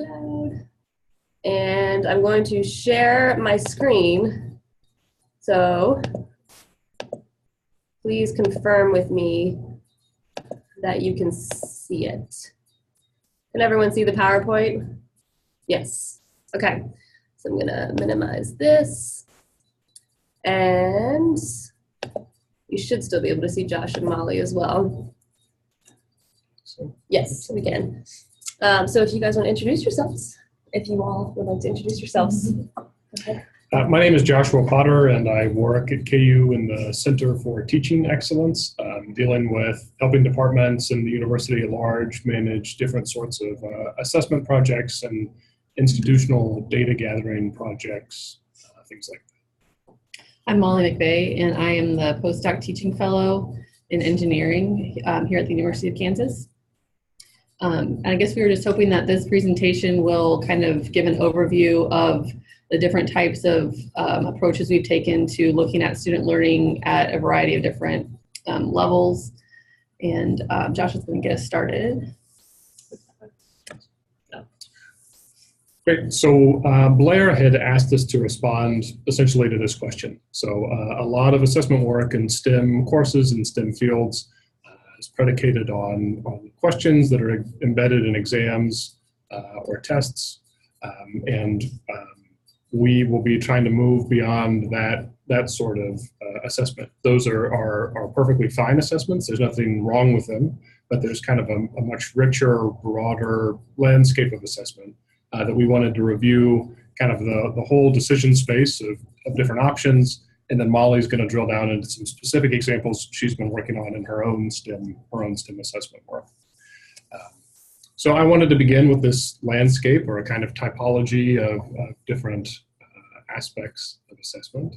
Cloud. And I'm going to share my screen. So please confirm with me that you can see it. Can everyone see the PowerPoint? Yes. Okay. So I'm going to minimize this. And you should still be able to see Josh and Molly as well. Yes, we can. So if you guys want to introduce yourselves, if you all would like to introduce yourselves. Okay. My name is Joshua Potter, and I work at KU in the Center for Teaching Excellence, dealing with helping departments and the university at large manage different sorts of assessment projects and institutional data gathering projects, things like that. I'm Molly McVeigh, and I am the postdoc teaching fellow in engineering here at the University of Kansas. And I guess we were just hoping that this presentation will kind of give an overview of the different types of approaches we've taken to looking at student learning at a variety of different levels. And Josh is going to get us started. Great. So Blair had asked us to respond essentially to this question. So a lot of assessment work in STEM courses and STEM fields is predicated on questions that are embedded in exams or tests. We will be trying to move beyond that sort of assessment. Those are perfectly fine assessments. There's nothing wrong with them, but there's kind of a much richer, broader landscape of assessment that we wanted to review, kind of the whole decision space of different options. And then Molly's going to drill down into some specific examples she's been working on in her own STEM assessment work. So I wanted to begin with this landscape, or a kind of typology of different aspects of assessment.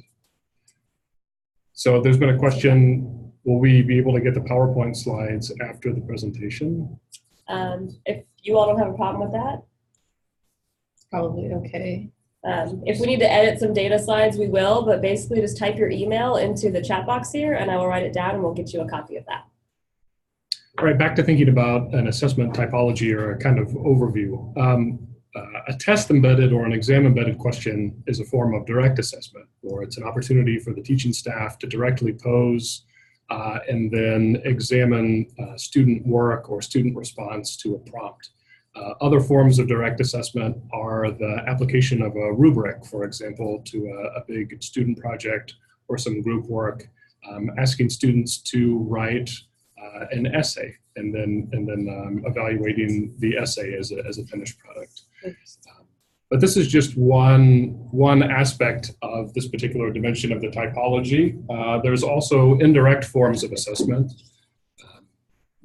So there's been a question, will we be able to get the PowerPoint slides after the presentation? If you all don't have a problem with that. It's probably okay. If we need to edit some data slides, we will, but basically just type your email into the chat box here and I will write it down and we'll get you a copy of that. All right, back to thinking about an assessment typology, or a kind of overview. A test embedded or an exam embedded question is a form of direct assessment, or it's an opportunity for the teaching staff to directly pose and then examine student work or student response to a prompt. Other forms of direct assessment are the application of a rubric, for example, to a big student project or some group work, asking students to write an essay and then evaluating the essay as a finished product. But this is just one aspect of this particular dimension of the typology. There's also indirect forms of assessment.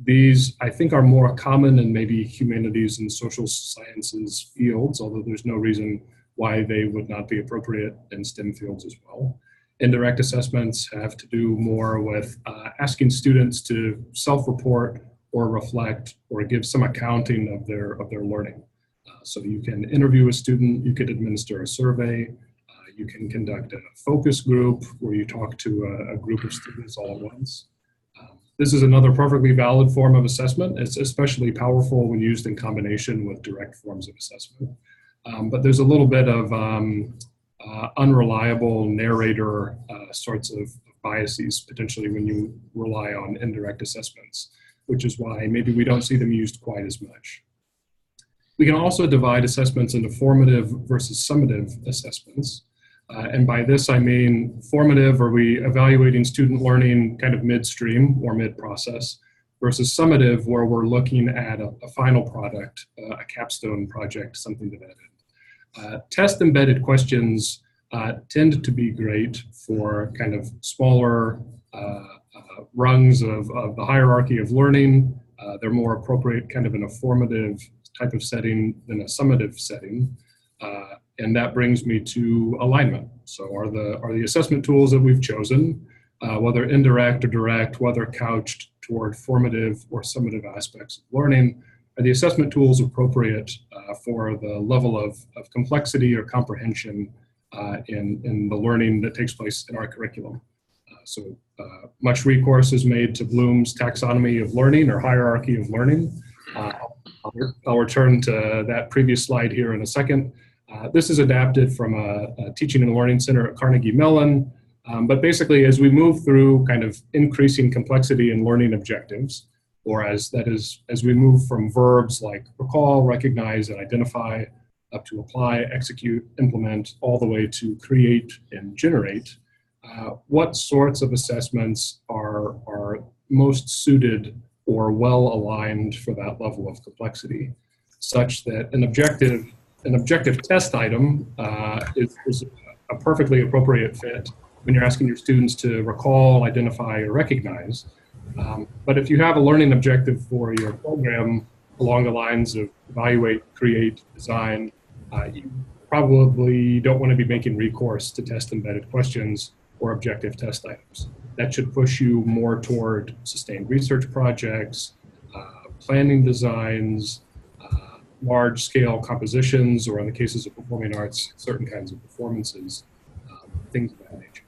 These, I think, are more common in maybe humanities and social sciences fields, although there's no reason why they would not be appropriate in STEM fields as well. Indirect assessments have to do more with asking students to self-report or reflect or give some accounting of their learning. So you can interview a student, you could administer a survey, you can conduct a focus group where you talk to a group of students all at once. This is another perfectly valid form of assessment. It's especially powerful when used in combination with direct forms of assessment. But there's a little bit of unreliable narrator sorts of biases potentially when you rely on indirect assessments, which is why maybe we don't see them used quite as much. We can also divide assessments into formative versus summative assessments. And by this, I mean formative, are we evaluating student learning kind of midstream or mid-process, versus summative, where we're looking at a final product, a capstone project, something to that end. Test-embedded questions tend to be great for kind of smaller rungs of the hierarchy of learning. They're more appropriate kind of in a formative type of setting than a summative setting. And that brings me to alignment. So are the assessment tools that we've chosen, whether indirect or direct, whether couched toward formative or summative aspects of learning, are the assessment tools appropriate for the level of complexity or comprehension in the learning that takes place in our curriculum? So much recourse is made to Bloom's taxonomy of learning, or hierarchy of learning. I'll return to that previous slide here in a second. This is adapted from a teaching and learning center at Carnegie Mellon. But basically, as we move through kind of increasing complexity in learning objectives, or as we move from verbs like recall, recognize, and identify, up to apply, execute, implement, all the way to create and generate, what sorts of assessments are most suited or well aligned for that level of complexity, such that an objective test item is a perfectly appropriate fit when you're asking your students to recall, identify, or recognize. But if you have a learning objective for your program along the lines of evaluate, create, design, you probably don't want to be making recourse to test embedded questions or objective test items. That should push you more toward sustained research projects, planning designs, large-scale compositions, or in the cases of performing arts, certain kinds of performances, things of that nature.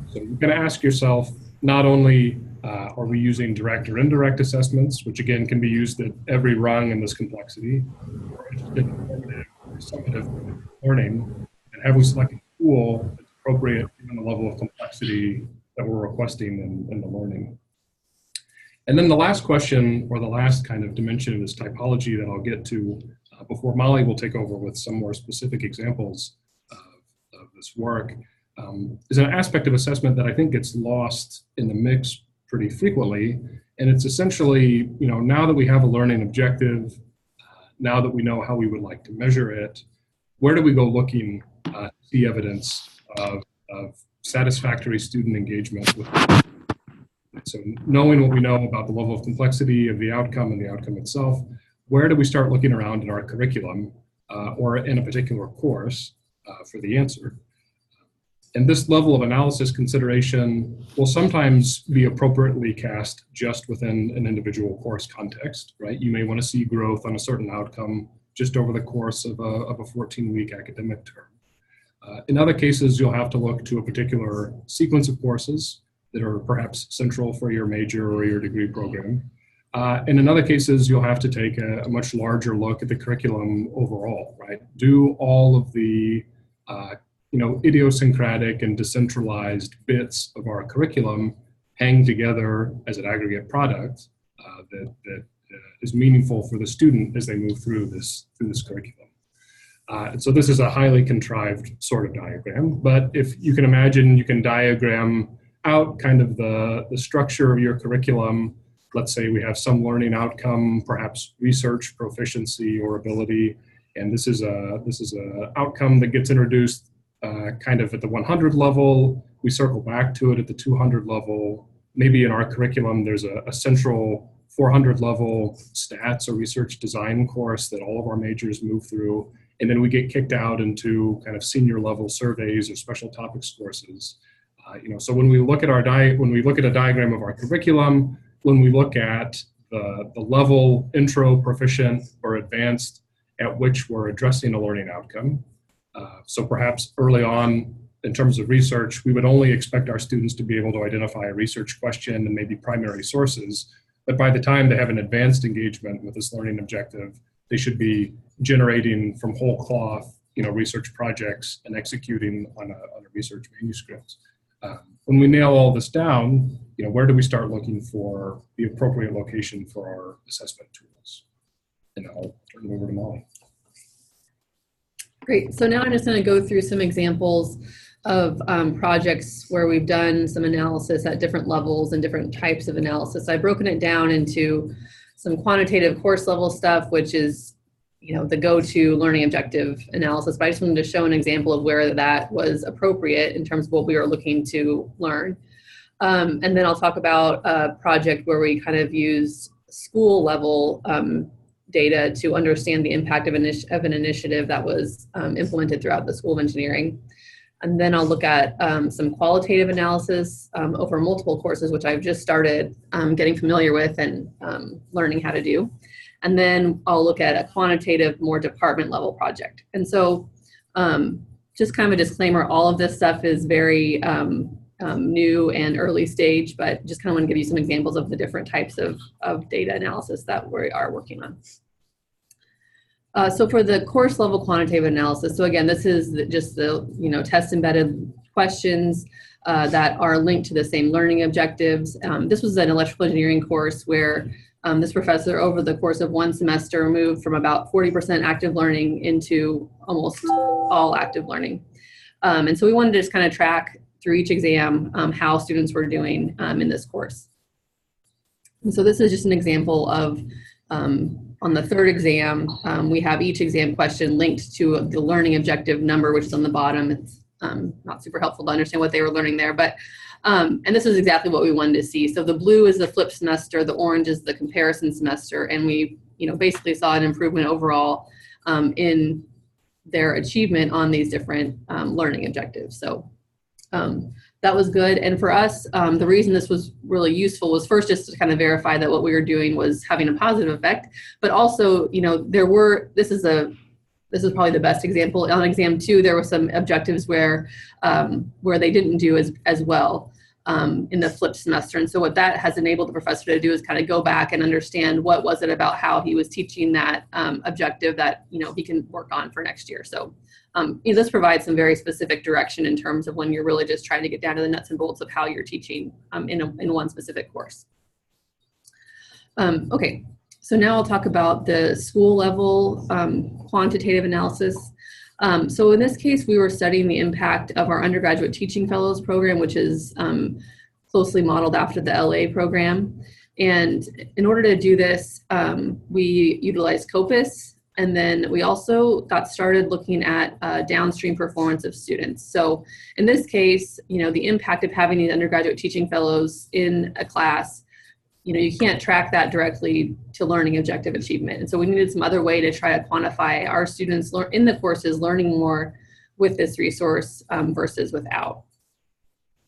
So you're going to ask yourself, not only are we using direct or indirect assessments, which again can be used at every rung in this complexity, or formative or summative learning, and have we selected a tool that's appropriate given the level of complexity that we're requesting in the learning. And then the last question, or the last kind of dimension of this typology that I'll get to before Molly will take over with some more specific examples of this work, is an aspect of assessment that I think gets lost in the mix pretty frequently. And it's essentially, now that we have a learning objective, now that we know how we would like to measure it, where do we go looking to see evidence of satisfactory student engagement with it? So knowing what we know about the level of complexity of the outcome and the outcome itself, where do we start looking around in our curriculum or in a particular course for the answer? And this level of analysis consideration will sometimes be appropriately cast just within an individual course context, right? You may want to see growth on a certain outcome just over the course of a 14-week academic term. In other cases, you'll have to look to a particular sequence of courses that are perhaps central for your major or your degree program. And in other cases, you'll have to take a much larger look at the curriculum overall, right? Do all of the idiosyncratic and decentralized bits of our curriculum hang together as an aggregate product that is meaningful for the student as they move through this curriculum. And so this is a highly contrived sort of diagram, but if you can imagine, you can diagram out kind of the structure of your curriculum. Let's say we have some learning outcome, perhaps research, proficiency, or ability, and this is a outcome that gets introduced kind of at the 100 level. We circle back to it at the 200 level. Maybe in our curriculum, there's a central 400 level stats or research design course that all of our majors move through. And then we get kicked out into kind of senior level surveys or special topics courses. So when we look at a diagram of our curriculum, when we look at the level intro, proficient, or advanced at which we're addressing a learning outcome. So perhaps early on, in terms of research, we would only expect our students to be able to identify a research question and maybe primary sources. But by the time they have an advanced engagement with this learning objective, they should be generating from whole cloth, research projects and executing on a research manuscript. When we nail all this down, where do we start looking for the appropriate location for our assessment tools? And I'll turn it over to Molly. Great. So now I'm just going to go through some examples of projects where we've done some analysis at different levels and different types of analysis. I've broken it down into some quantitative course level stuff, which is, the go-to learning objective analysis. But I just wanted to show an example of where that was appropriate in terms of what we were looking to learn. And then I'll talk about a project where we kind of use school level data to understand the impact of an initiative that was implemented throughout the School of Engineering. And then I'll look at some qualitative analysis over multiple courses, which I've just started getting familiar with and learning how to do. And then I'll look at a quantitative, more department level project. And so just kind of a disclaimer, all of this stuff is very new and early stage, but just kind of want to give you some examples of the different types of data analysis that we are working on. So for the course level quantitative analysis, so again, this is just the test embedded questions that are linked to the same learning objectives. This was an electrical engineering course where this professor over the course of one semester moved from about 40% active learning into almost all active learning. And so we wanted to just kind of track through each exam how students were doing in this course. And so this is just an example of on the third exam, we have each exam question linked to the learning objective number, which is on the bottom. It's not super helpful to understand what they were learning there, but and this is exactly what we wanted to see. So the blue is the flipped semester, the orange is the comparison semester, and we basically saw an improvement overall in their achievement on these different learning objectives. So that was good. And for us, the reason this was really useful was first just to kind of verify that what we were doing was having a positive effect, but also, this is probably the best example. On exam 2, there were some objectives where they didn't do as well in the flipped semester. And so what that has enabled the professor to do is kind of go back and understand what was it about how he was teaching that objective that, he can work on for next year. So this provides some very specific direction in terms of when you're really just trying to get down to the nuts and bolts of how you're teaching in one specific course. Okay, so now I'll talk about the school level quantitative analysis. So in this case, we were studying the impact of our undergraduate teaching fellows program, which is closely modeled after the LA program. And in order to do this, we utilized Scopus. And then we also got started looking at downstream performance of students. So in this case, the impact of having these undergraduate teaching fellows in a class, you can't track that directly to learning objective achievement. And so we needed some other way to try to quantify our students in the courses learning more with this resource versus without.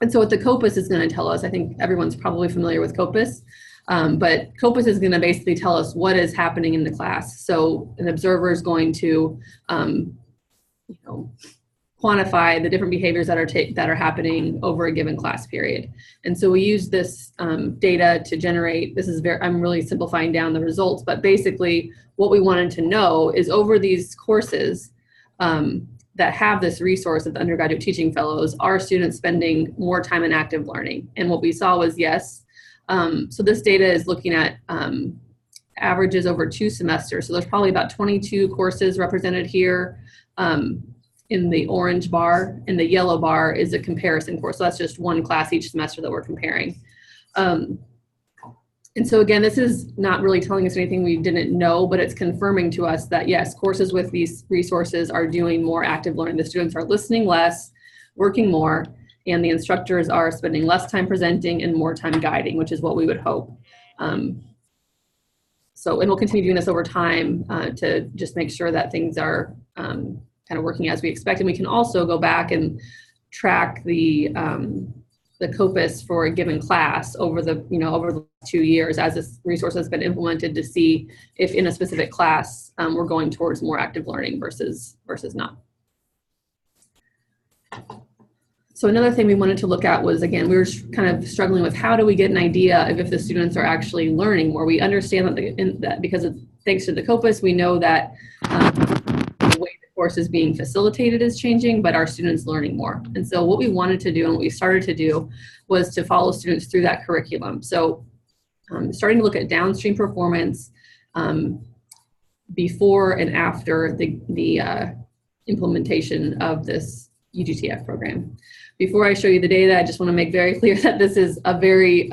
And so what the Scopus is going to tell us, I think everyone's probably familiar with Scopus. But Scopus is going to basically tell us what is happening in the class. So an observer is going to, quantify the different behaviors that are happening over a given class period. And so we use this data to generate. I'm really simplifying down the results, but basically what we wanted to know is over these courses that have this resource of the undergraduate teaching fellows, are students spending more time in active learning? And what we saw was yes. So this data is looking at averages over 2 semesters. So there's probably about 22 courses represented here in the orange bar, and the yellow bar is a comparison course. So that's just one class each semester that we're comparing. And so again, this is not really telling us anything we didn't know, but it's confirming to us that yes, courses with these resources are doing more active learning. The students are listening less, working more, and the instructors are spending less time presenting and more time guiding, which is what we would hope. And we'll continue doing this over time to just make sure that things are kind of working as we expect. And we can also go back and track the Scopus for a given class over the 2 years as this resource has been implemented to see if in a specific class we're going towards more active learning versus not. So another thing we wanted to look at was, again, we were kind of struggling with how do we get an idea of if the students are actually learning more. We understand that because thanks to the Scopus, we know that the way the course is being facilitated is changing, but our students learning more. And so what we wanted to do and what we started to do was to follow students through that curriculum. So starting to look at downstream performance before and after the implementation of this UGTF program. Before I show you the data, I just want to make very clear that this is a very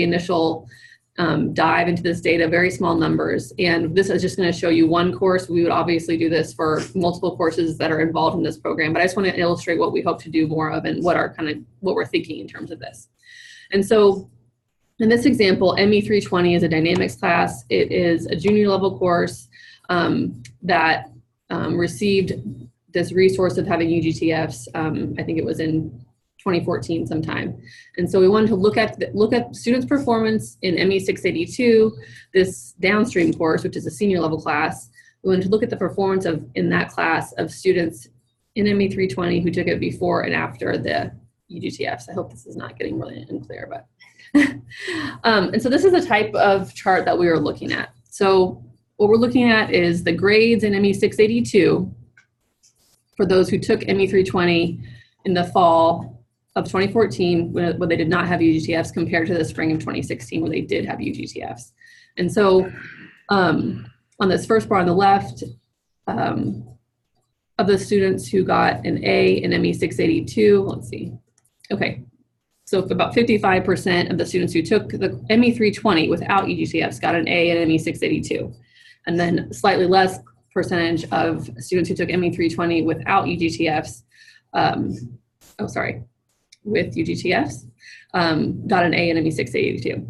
initial dive into this data, very small numbers. And this is just going to show you one course. We would obviously do this for multiple courses that are involved in this program, but I just want to illustrate what we hope to do more of and what we're thinking in terms of this. And so in this example, ME320 is a dynamics class. It is a junior level course that received this resource of having UGTFs. I think it was in 2014 sometime. And so we wanted to look at students' performance in ME682, this downstream course, which is a senior level class. We wanted to look at the performance in that class of students in ME320 who took it before and after the UGTFs. I hope this is not getting really unclear, but. And so this is the type of chart that we were looking at. So what we're looking at is the grades in ME 682 for those who took ME 320 in the fall of 2014 when they did not have UGTFs compared to the spring of 2016 when they did have UGTFs. And so on this first bar on the left, of the students who got an A in ME 682, let's see. Okay, so about 55% of the students who took the ME 320 without UGTFs got an A in ME 682. And then slightly less percentage of students who took ME 320 without UGTFs, with UGTFs, got an A in ME 682.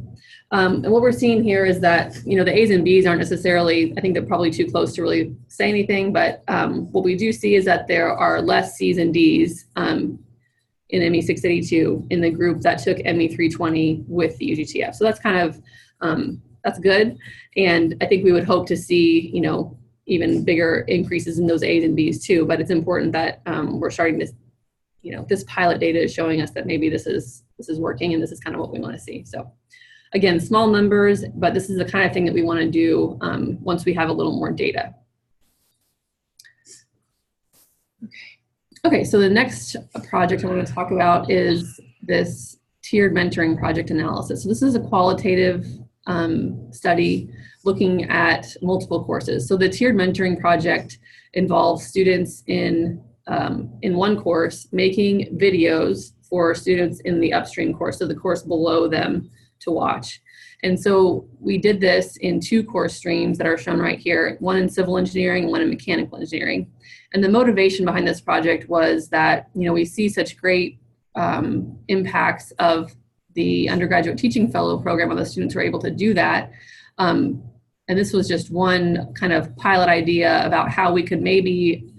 And what we're seeing here is that, you know, the A's and B's aren't necessarily, I think they're probably too close to really say anything, but what we do see is that there are less C's and D's in ME 682 in the group that took ME 320 with the UGTF. So that's kind of, that's good. And I think we would hope to see, you know, even bigger increases in those A's and B's too, but it's important that we're starting to, you know, this pilot data is showing us that maybe this is working and this is kind of what we want to see. So again, small numbers, but this is the kind of thing that we want to do once we have a little more data. Okay, so the next project I want to talk about is this tiered mentoring project analysis. So this is a qualitative study looking at multiple courses. So the tiered mentoring project involves students in one course making videos for students in the upstream course, so the course below them, to watch. And so we did this in 2 course streams that are shown right here, one in civil engineering and one in mechanical engineering. And the motivation behind this project was that, you know, we see such great impacts of the undergraduate teaching fellow program when the students were able to do that. And this was just one kind of pilot idea about how we could maybe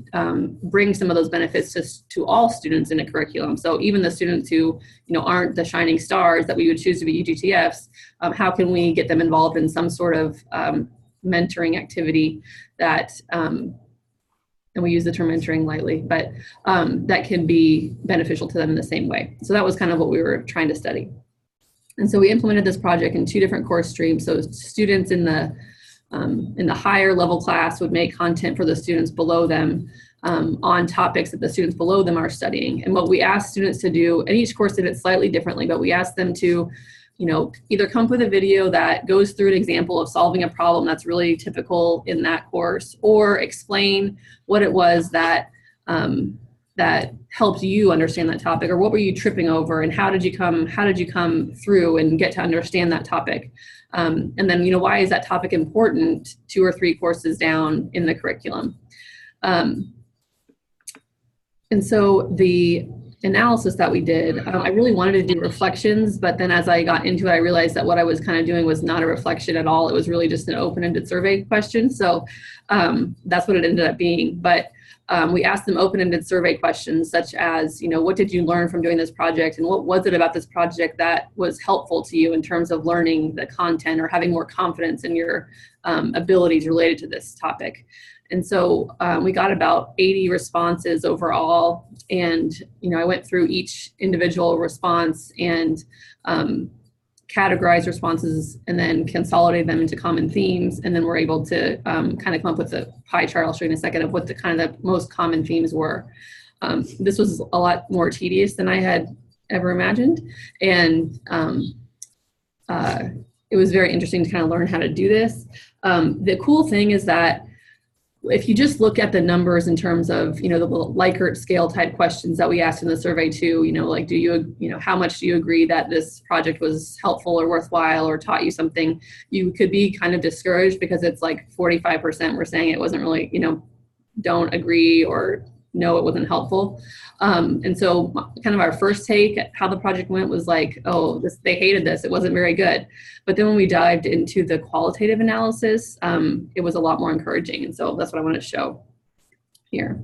bring some of those benefits to all students in a curriculum. So even the students who, you know, aren't the shining stars that we would choose to be UGTFs, how can we get them involved in some sort of mentoring activity that, and we use the term mentoring lightly, but that can be beneficial to them in the same way. So that was kind of what we were trying to study. And so we implemented this project in 2 different course streams. So students in the higher level class would make content for the students below them on topics that the students below them are studying. And what we asked students to do, and each course did it slightly differently, but we asked them to, you know, either come up with a video that goes through an example of solving a problem that's really typical in that course, or explain what it was that that helped you understand that topic, or what were you tripping over, and how did you come through and get to understand that topic. And then, you know, why is that topic important 2 or 3 courses down in the curriculum? And so the analysis that we did, I really wanted to do reflections, but then as I got into it, I realized that what I was kind of doing was not a reflection at all. It was really just an open-ended survey question. So that's what it ended up being. But we asked them open-ended survey questions such as, you know, what did you learn from doing this project, and what was it about this project that was helpful to you in terms of learning the content or having more confidence in your abilities related to this topic. And so we got about 80 responses overall, and, you know, I went through each individual response and categorized responses and then consolidated them into common themes, and then we're able to kind of come up with a pie chart I'll show you in a second of what the kind of the most common themes were. This was a lot more tedious than I had ever imagined, and it was very interesting to kind of learn how to do this. The cool thing is that if you just look at the numbers in terms of, you know, the Likert scale type questions that we asked in the survey too, you know, like, how much do you agree that this project was helpful or worthwhile or taught you something? You could be kind of discouraged because it's like 45% were saying it wasn't really, you know, don't agree or no, it wasn't helpful. And so kind of our first take at how the project went was like, oh, they hated this. It wasn't very good. But then when we dived into the qualitative analysis, it was a lot more encouraging. And so that's what I want to show here.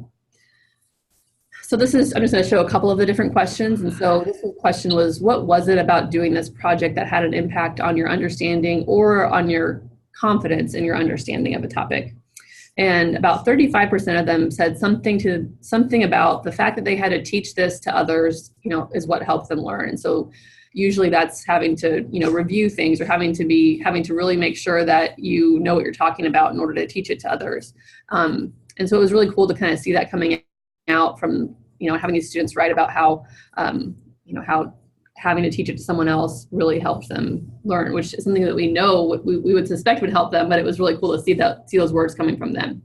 So I'm just going to show a couple of the different questions. And so this question was, what was it about doing this project that had an impact on your understanding or on your confidence in your understanding of a topic? And about 35% of them said something about the fact that they had to teach this to others, you know, is what helped them learn. And so, usually that's having to, review things or having to really make sure that you know what you're talking about in order to teach it to others. And so it was really cool to kind of see that coming out from, having these students write about how, how having to teach it to someone else really helped them learn, which is something that we know we would suspect would help them, but it was really cool to see those words coming from them.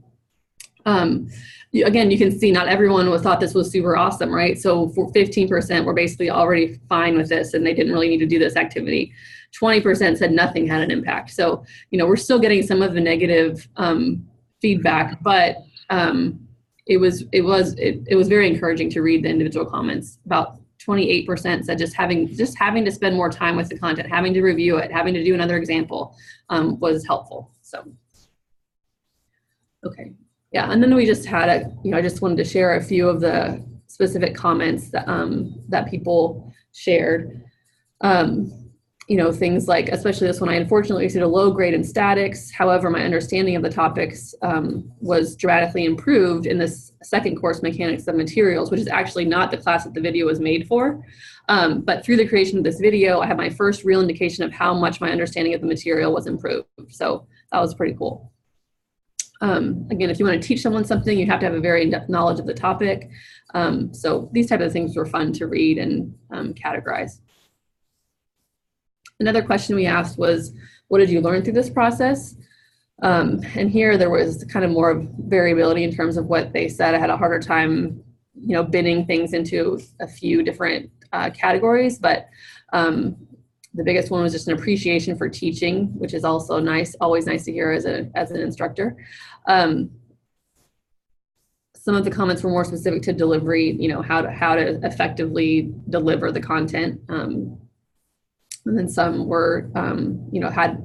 Again, you can see not everyone thought this was super awesome, right? So for 15% were basically already fine with this and they didn't really need to do this activity. 20% said nothing had an impact. So, we're still getting some of the negative feedback, but it was very encouraging to read the individual comments. About 28% said just having to spend more time with the content, having to review it, having to do another example was helpful. So, okay. Yeah, and then we just had I just wanted to share a few of the specific comments that people shared. Things like, especially this one, I unfortunately received a low grade in statics. However, my understanding of the topics was dramatically improved in this second course, Mechanics of Materials, which is actually not the class that the video was made for. But through the creation of this video, I have my first real indication of how much my understanding of the material was improved. So that was pretty cool. Again, if you want to teach someone something, you have to have a very in-depth knowledge of the topic. So these type of things were fun to read and categorize. Another question we asked was, what did you learn through this process? And here there was kind of more variability in terms of what they said. I had a harder time, binning things into a few different categories, but the biggest one was just an appreciation for teaching, which is also nice, always nice to hear as an instructor. Some of the comments were more specific to delivery, how to effectively deliver the content. And then some were, had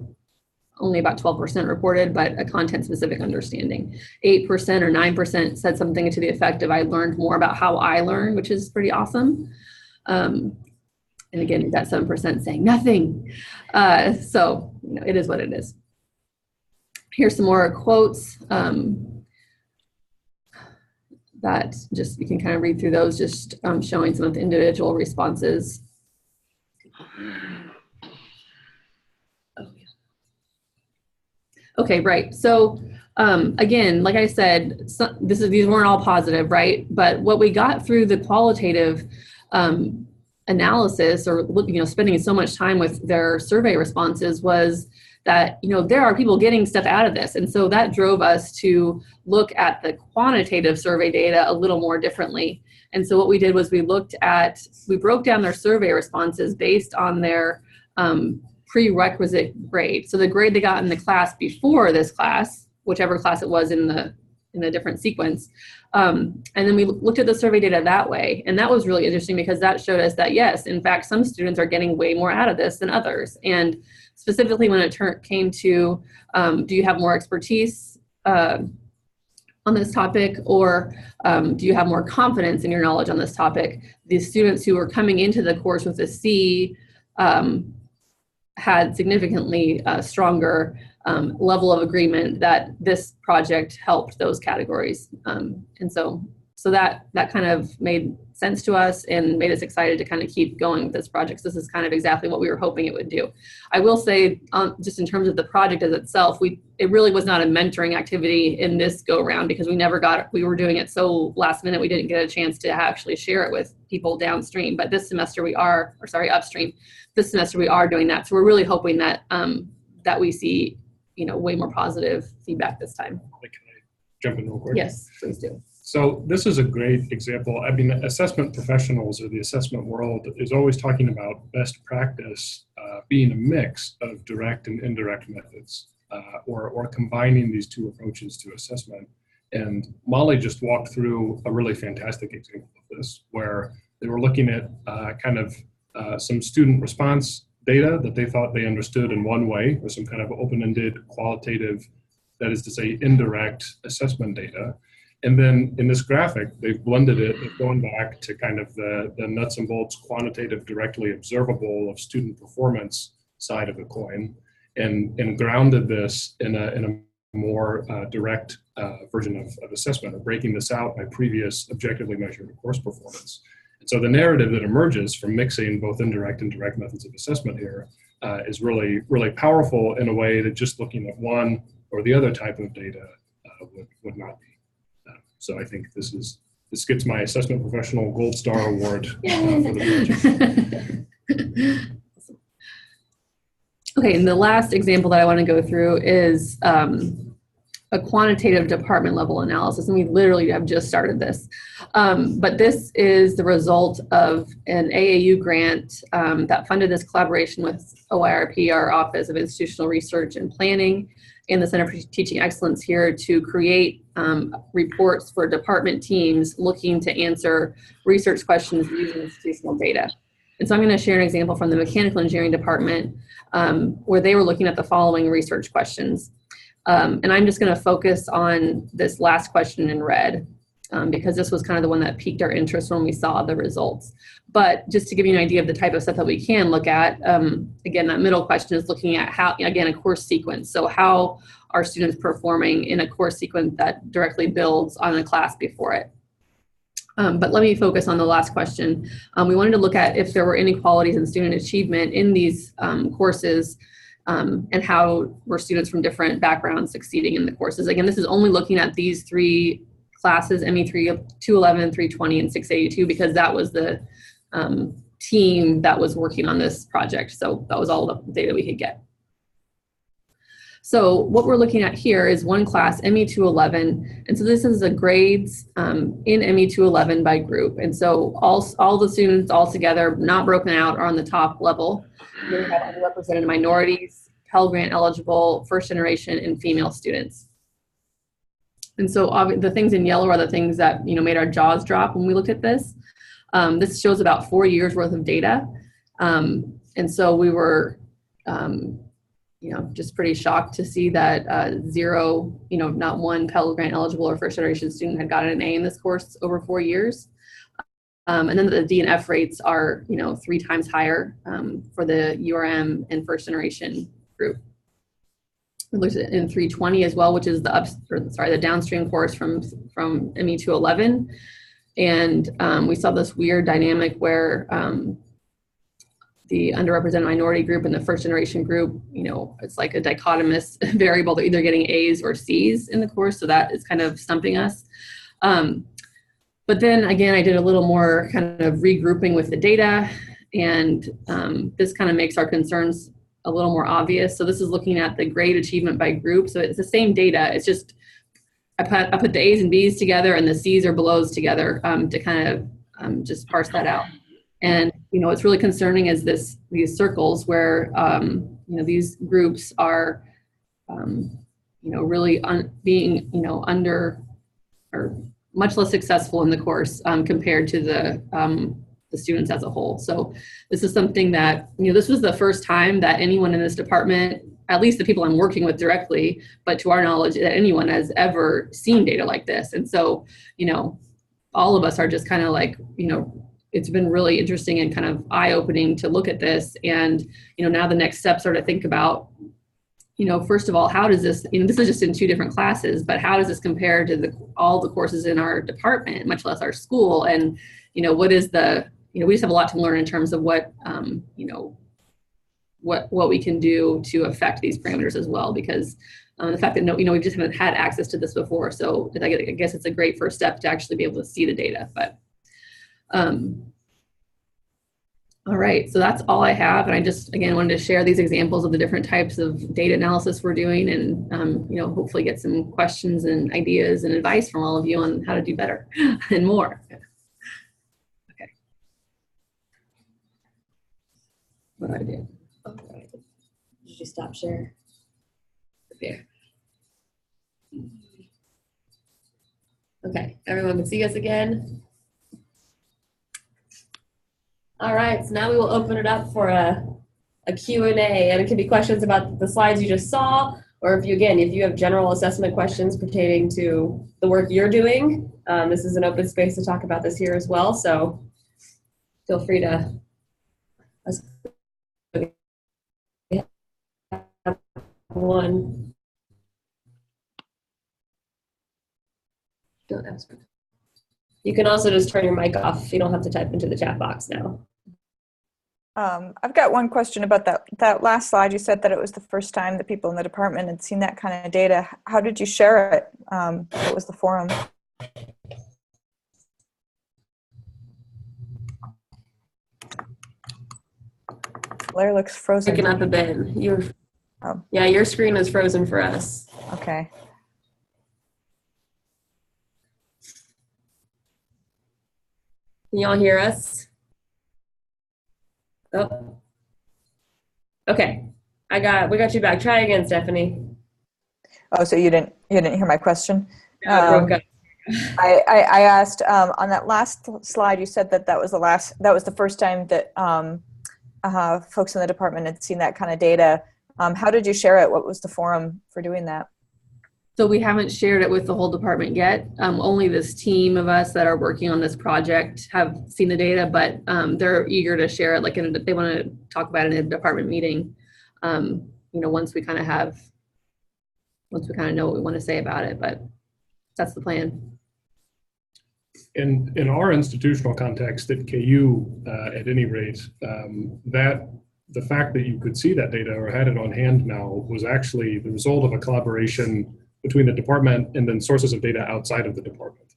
only about 12% reported, but a content-specific understanding. 8% or 9% said something to the effect of, I learned more about how I learn, which is pretty awesome. And again, that 7% saying nothing. So, it is what it is. Here's some more quotes that just, you can kind of read through those, just showing some of the individual responses. Okay, right. So again, like I said, these weren't all positive, right? But what we got through the qualitative analysis, or spending so much time with their survey responses, was that there are people getting stuff out of this, and so that drove us to look at the quantitative survey data a little more differently. And so what we did was we broke down their survey responses based on their prerequisite grade. So the grade they got in the class before this class, whichever class it was in the different sequence. And then we looked at the survey data that way. And that was really interesting because that showed us that, yes, in fact, some students are getting way more out of this than others. And specifically when it came to, do you have more expertise on this topic, or do you have more confidence in your knowledge on this topic? The students who were coming into the course with a C had significantly stronger level of agreement that this project helped those categories. And so that kind of made sense to us and made us excited to kind of keep going with this project. So this is kind of exactly what we were hoping it would do. I will say, just in terms of the project as itself, it really was not a mentoring activity in this go round, because we were doing it so last minute, we didn't get a chance to actually share it with people downstream. But this semester upstream. This semester we are doing that. So we're really hoping that that we see, way more positive feedback this time. Can I jump in real quick? Yes, please do. So this is a great example. I mean, assessment professionals, or the assessment world, is always talking about best practice being a mix of direct and indirect methods, or combining these two approaches to assessment. And Molly just walked through a really fantastic example of this, where they were looking at some student response data that they thought they understood in one way, or some kind of open-ended qualitative, that is to say, indirect assessment data. And then in this graphic, they've blended it, going back to kind of the nuts and bolts quantitative, directly observable of student performance side of the coin, and grounded this in a more direct version of assessment, of breaking this out by previous objectively measured course performance. So the narrative that emerges from mixing both indirect and direct methods of assessment here is really, really powerful in a way that just looking at one or the other type of data would not be. So I think this gets my assessment professional gold star award for the project. Okay, and the last example that I want to go through is a quantitative department level analysis, and we literally have just started this. But this is the result of an AAU grant that funded this collaboration with OIRP, our Office of Institutional Research and Planning, and the Center for Teaching Excellence here to create reports for department teams looking to answer research questions using institutional data. And so I'm going to share an example from the mechanical engineering department where they were looking at the following research questions. And I'm just going to focus on this last question in red because this was kind of the one that piqued our interest when we saw the results. But just to give you an idea of the type of stuff that we can look at, again, that middle question is looking at how, again, a course sequence. So how are students performing in a course sequence that directly builds on a class before it? But let me focus on the last question. We wanted to look at if there were inequalities in student achievement in these courses and how were students from different backgrounds succeeding in the courses. Again, this is only looking at these three classes, ME 211, 320, and 682, because that was the team that was working on this project. So that was all the data we could get. So what we're looking at here is one class, ME 211, and so this is the grades in ME 211 by group. And so all the students all together, not broken out, are on the top level. We have underrepresented minorities, Pell Grant eligible, first generation, and female students. And so the things in yellow are the things that made our jaws drop when we looked at this. This shows about 4 years worth of data. And so we were just pretty shocked to see that zero, not one Pell Grant eligible or first generation student had gotten an A in this course over 4 years. And then the D and F rates are, 3 times higher for the URM and first generation group. We looked at in 320 as well, which is the downstream course from ME 211. And we saw this weird dynamic where the underrepresented minority group and the first generation group, it's like a dichotomous variable. They're either getting A's or C's in the course. So that is kind of stumping us. But then again, I did a little more kind of regrouping with the data, and this kind of makes our concerns a little more obvious. So this is looking at the grade achievement by group. So it's the same data. It's just, I put the A's and B's together and the C's or belows together to kind of just parse that out. And, what's really concerning is these circles where, these groups are, really being, under or much less successful in the course compared to the students as a whole. So this is something that, this was the first time that anyone in this department, at least the people I'm working with directly, but to our knowledge, that anyone has ever seen data like this. And so, all of us are just kind of like, it's been really interesting and kind of eye-opening to look at this. And, now the next steps are to think about, first of all, how does this, this is just in 2 different classes, but how does this compare to all the courses in our department, much less our school? And, what is we just have a lot to learn in terms of what, what we can do to affect these parameters as well, because the fact that, we just haven't had access to this before. So I guess it's a great first step to actually be able to see the data, but all right, so that's all I have. And I just, again, wanted to share these examples of the different types of data analysis we're doing and, hopefully get some questions and ideas and advice from all of you on how to do better and more. Okay. What do I do? Okay. Did you stop share? There. Okay, everyone can see us again. All right, so now we will open it up for a Q&A, and it can be questions about the slides you just saw, or if you have general assessment questions pertaining to the work you're doing, this is an open space to talk about this here as well, so feel free to ask one. Don't ask me. You can also just turn your mic off. You don't have to type into the chat box now. I've got one question about that last slide. You said that it was the first time that people in the department had seen that kind of data. How did you share it? What was the forum? Blair looks frozen. Picking up a bit. Oh. Yeah, your screen is frozen for us. Okay. Can y'all hear us? Oh. Okay. We got you back. Try again, Stephanie. Oh, so you didn't hear my question? Yeah, it broke up. I asked on that last slide. You said that was the first time that folks in the department had seen that kind of data. How did you share it? What was the forum for doing that? So we haven't shared it with the whole department yet. Only this team of us that are working on this project have seen the data, but they're eager to share it. Like they want to talk about it in a department meeting. Once we kind of know what we want to say about it, but that's the plan. In our institutional context at KU, at any rate, that the fact that you could see that data or had it on hand now was actually the result of a collaboration between the department and then sources of data outside of the department.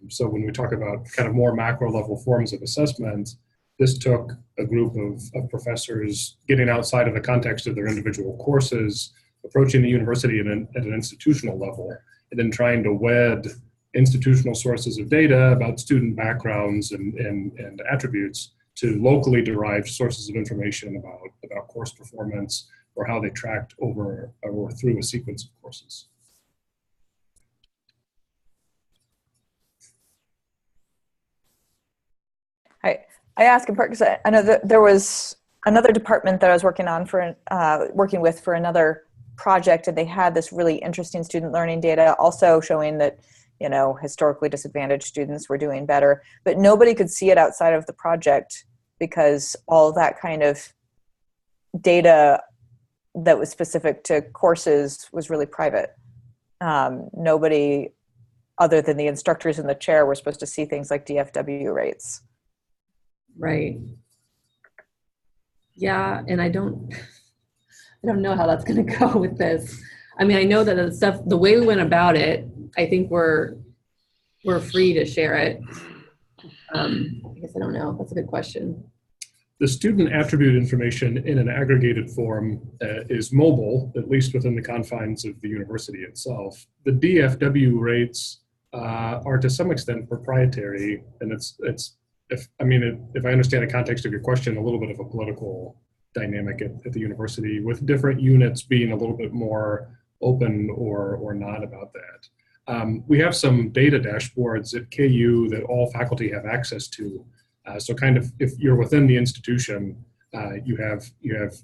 So when we talk about kind of more macro level forms of assessment, this took a group of professors getting outside of the context of their individual courses, approaching the university at an institutional level, and then trying to wed institutional sources of data about student backgrounds and attributes to locally derived sources of information about course performance or how they tracked over or through a sequence of courses. I ask in part because I know that there was another department that I was working with for another project, and they had this really interesting student learning data also showing that historically disadvantaged students were doing better, but nobody could see it outside of the project because all that kind of data that was specific to courses was really private. Nobody other than the instructors in the chair were supposed to see things like DFW rates. Right. Yeah, and I don't know how that's going to go with this. I mean, I know that the way we went about it, I think we're free to share it. I guess I don't know. That's a good question. The student attribute information in an aggregated form is mobile, at least within the confines of the university itself. The DFW rates are to some extent proprietary, and if I understand the context of your question, a little bit of a political dynamic at the university, with different units being a little bit more open or not about that. We have some data dashboards at KU that all faculty have access to. So kind of if you're within the institution, you have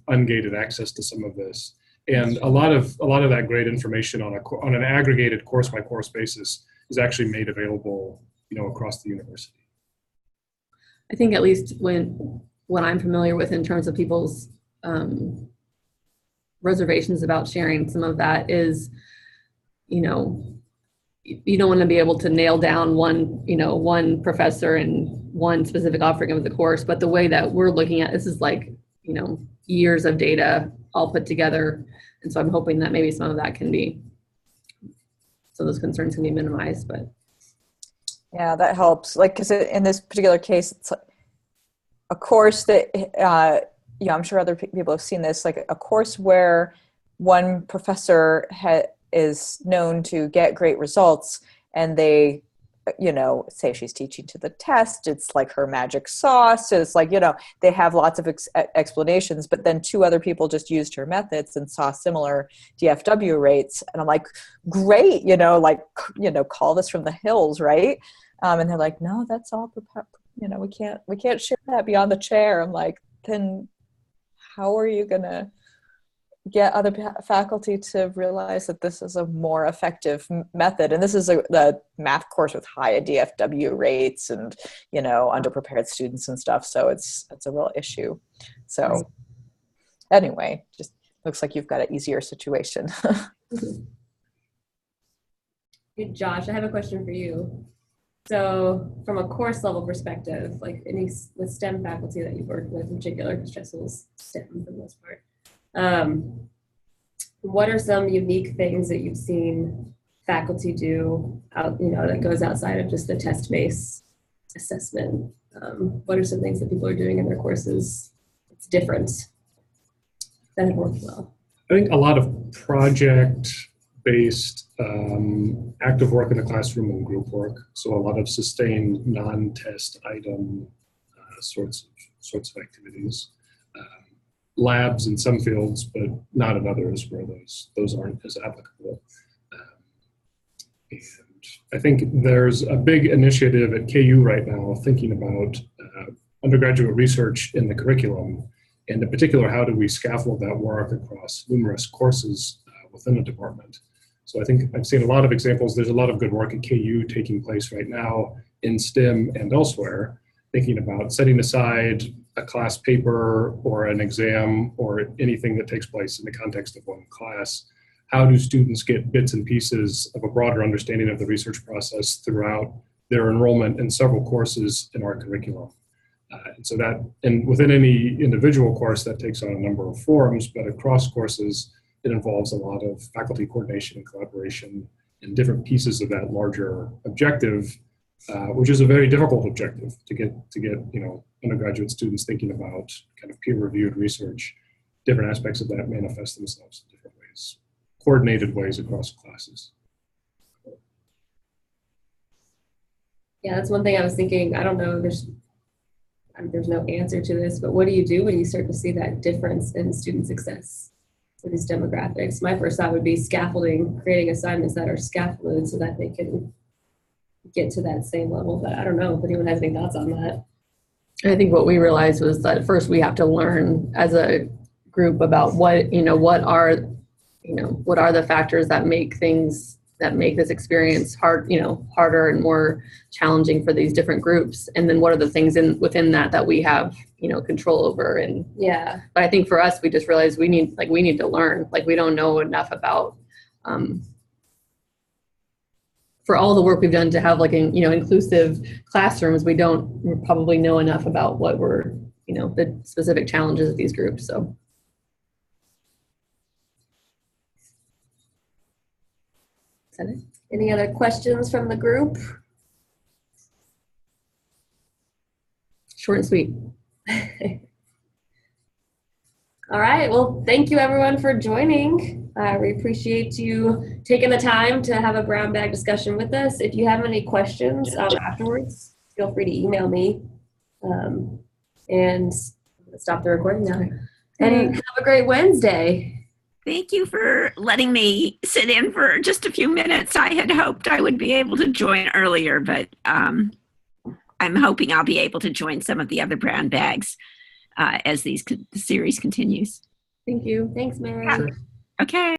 ungated access to some of this. And a lot of that great information on an aggregated course by course basis is actually made available, across the university. I think at least what I'm familiar with in terms of people's reservations about sharing some of that is, you don't want to be able to nail down one professor and one specific offering of the course, but the way that we're looking at this is like, years of data all put together. And so I'm hoping that maybe some of that so those concerns can be minimized, but. Yeah, that helps. Like, because in this particular case, it's a course that, I'm sure other people have seen this, like a course where one professor is known to get great results, and they, say she's teaching to the test, it's like her magic sauce. So it's like, they have lots of explanations, but then two other people just used her methods and saw similar DFW rates. And I'm like, great, call this from the hills, right? And they're like, no, that's all, we can't share that beyond the chair. I'm like, then how are you going to get other faculty to realize that this is a more effective method? And this is a math course with high DFW rates and, underprepared students and stuff. So it's a real issue. So anyway, just looks like you've got an easier situation. Good, Josh, I have a question for you. So from a course level perspective, like any with STEM faculty that you've worked with in particular, because Jessel's STEM for the most part, what are some unique things that you've seen faculty do out, that goes outside of just the test-based assessment? What are some things that people are doing in their courses that's different that have worked well? I think a lot of project-based active work in the classroom and group work. So a lot of sustained non-test item sorts of activities. Labs in some fields, but not in others where those aren't as applicable. And I think there's a big initiative at KU right now thinking about undergraduate research in the curriculum, and in particular, how do we scaffold that work across numerous courses within a department. So I think I've seen a lot of examples. There's a lot of good work at KU taking place right now in STEM and elsewhere, thinking about setting aside a class paper or an exam or anything that takes place in the context of one class. How do students get bits and pieces of a broader understanding of the research process throughout their enrollment in several courses in our curriculum? And so that, and within any individual course, that takes on a number of forms, but across courses, it involves a lot of faculty coordination and collaboration in different pieces of that larger objective, which is a very difficult objective to get undergraduate students thinking about kind of peer-reviewed research. Different aspects of that manifest themselves in different ways, coordinated ways across classes. Yeah, that's one thing I was thinking. I don't know, there's no answer to this, but what do you do when you start to see that difference in student success for these demographics? My first thought would be scaffolding, creating assignments that are scaffolded so that they can get to that same level. But I don't know if anyone has any thoughts on that. I think what we realized was that first we have to learn as a group about what are the factors that make this experience harder and more challenging for these different groups, and then what are the things within that we have control over. And yeah, but I think for us, we just realized we need to learn. Like, we don't know enough about for all the work we've done to have inclusive classrooms. We don't probably know enough about what were the specific challenges of these groups. So. Any other questions from the group? Short and sweet. All right. Well, thank you everyone for joining. We appreciate you taking the time to have a brown bag discussion with us. If you have any questions afterwards, feel free to email me. And stop the recording now. And have a great Wednesday. Thank you for letting me sit in for just a few minutes. I had hoped I would be able to join earlier, but I'm hoping I'll be able to join some of the other brown bags as the series continues. Thank you. Thanks, Mary. Okay.